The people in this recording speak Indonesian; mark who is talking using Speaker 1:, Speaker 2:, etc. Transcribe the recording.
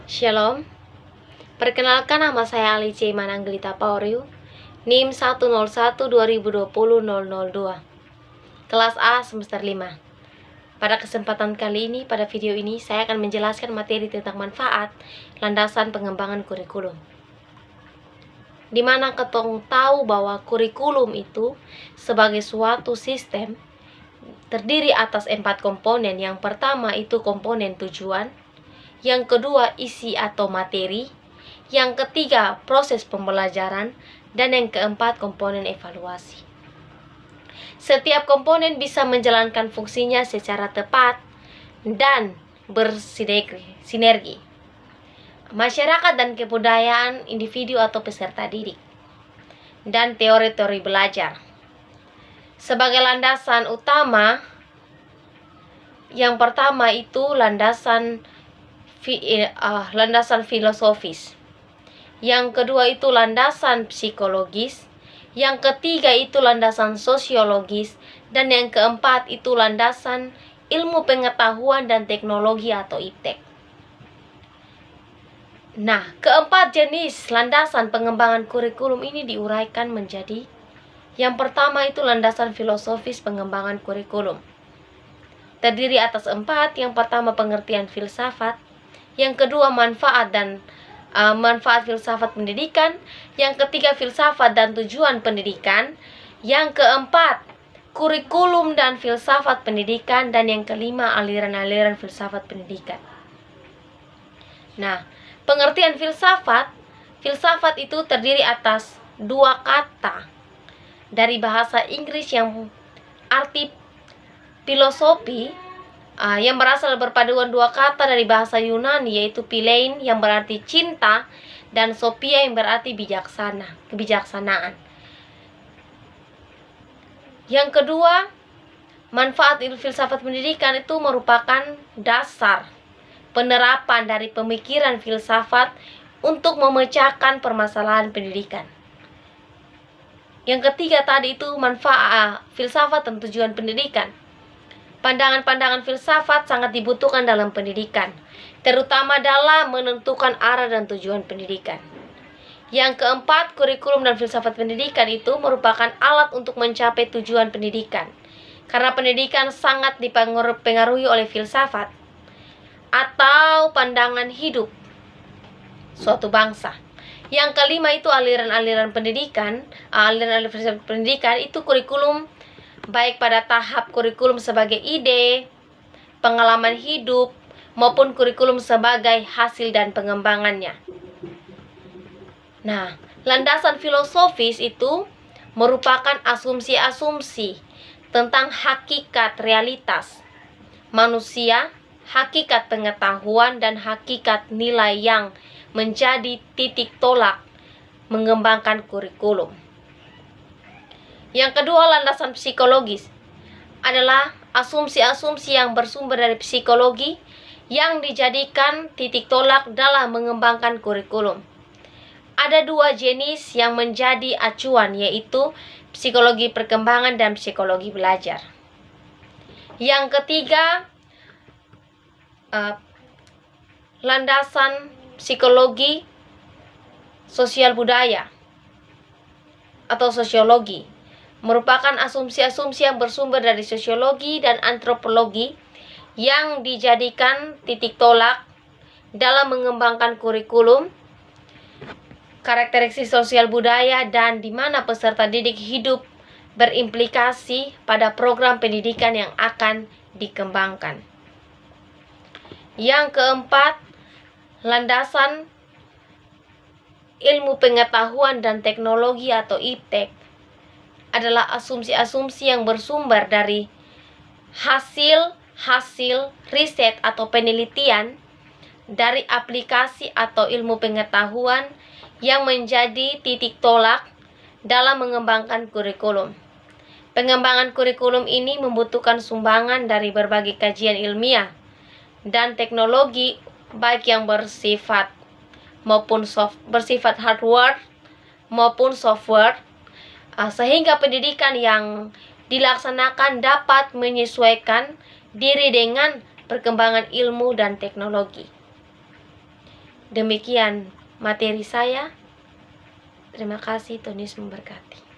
Speaker 1: Shalom, perkenalkan nama saya Alice Mananglita Pauriu, NIM 101-2020-002, kelas A semester 5. Pada kesempatan kali ini, pada video ini, saya akan menjelaskan materi tentang manfaat landasan pengembangan kurikulum. Dimana ketong tahu bahwa kurikulum itu sebagai suatu sistem terdiri atas 4 komponen. Yang pertama itu komponen tujuan, yang kedua isi atau materi, yang ketiga proses pembelajaran, dan yang keempat komponen evaluasi. Setiap komponen bisa menjalankan fungsinya secara tepat dan bersinergi. Masyarakat dan kebudayaan individu atau peserta didik, dan teori-teori belajar. Sebagai landasan utama, yang pertama itu landasan filosofis, yang kedua itu landasan psikologis, yang ketiga itu landasan sosiologis, dan yang keempat itu landasan ilmu pengetahuan dan teknologi atau IPTEK. Nah, keempat jenis landasan pengembangan kurikulum ini diuraikan menjadi: yang pertama itu landasan filosofis pengembangan kurikulum, terdiri atas 4. Yang pertama pengertian filsafat, yang kedua manfaat filsafat pendidikan, yang ketiga filsafat dan tujuan pendidikan, yang keempat kurikulum dan filsafat pendidikan, dan yang kelima aliran-aliran filsafat pendidikan. Nah, pengertian filsafat itu terdiri atas 2 kata dari bahasa Inggris yang arti filosofi, yang berasal berpaduan 2 kata dari bahasa Yunani, yaitu philein yang berarti cinta dan sophia yang berarti kebijaksanaan. Yang kedua, manfaat filsafat pendidikan itu merupakan dasar penerapan dari pemikiran filsafat untuk memecahkan permasalahan pendidikan. Yang ketiga tadi itu manfaat filsafat dan tujuan pendidikan. Pandangan-pandangan filsafat sangat dibutuhkan dalam pendidikan, terutama dalam menentukan arah dan tujuan pendidikan. Yang keempat, kurikulum dan filsafat pendidikan itu merupakan alat untuk mencapai tujuan pendidikan, karena pendidikan sangat dipengaruhi oleh filsafat atau pandangan hidup suatu bangsa. Yang kelima itu aliran-aliran pendidikan. Aliran-aliran filsafat pendidikan itu kurikulum, baik pada tahap kurikulum sebagai ide, pengalaman hidup, maupun kurikulum sebagai hasil dan pengembangannya. Nah, landasan filosofis itu merupakan asumsi-asumsi tentang hakikat realitas manusia, hakikat pengetahuan, dan hakikat nilai yang menjadi titik tolak mengembangkan kurikulum. Yang kedua, landasan psikologis adalah asumsi-asumsi yang bersumber dari psikologi yang dijadikan titik tolak dalam mengembangkan kurikulum. Ada 2 jenis yang menjadi acuan, yaitu psikologi perkembangan dan psikologi belajar. Yang ketiga, landasan psikologi sosial budaya atau sosiologi, merupakan asumsi-asumsi yang bersumber dari sosiologi dan antropologi yang dijadikan titik tolak dalam mengembangkan kurikulum, karakteristik sosial budaya, dan di mana peserta didik hidup berimplikasi pada program pendidikan yang akan dikembangkan. Yang keempat, landasan ilmu pengetahuan dan teknologi atau IPTEK adalah asumsi-asumsi yang bersumber dari hasil riset atau penelitian dari aplikasi atau ilmu pengetahuan yang menjadi titik tolak dalam mengembangkan kurikulum. Pengembangan kurikulum ini membutuhkan sumbangan dari berbagai kajian ilmiah dan teknologi, baik yang bersifat hardware maupun software, sehingga pendidikan yang dilaksanakan dapat menyesuaikan diri dengan perkembangan ilmu dan teknologi. Demikian materi saya. Terima kasih, Tuhan Yesus memberkati.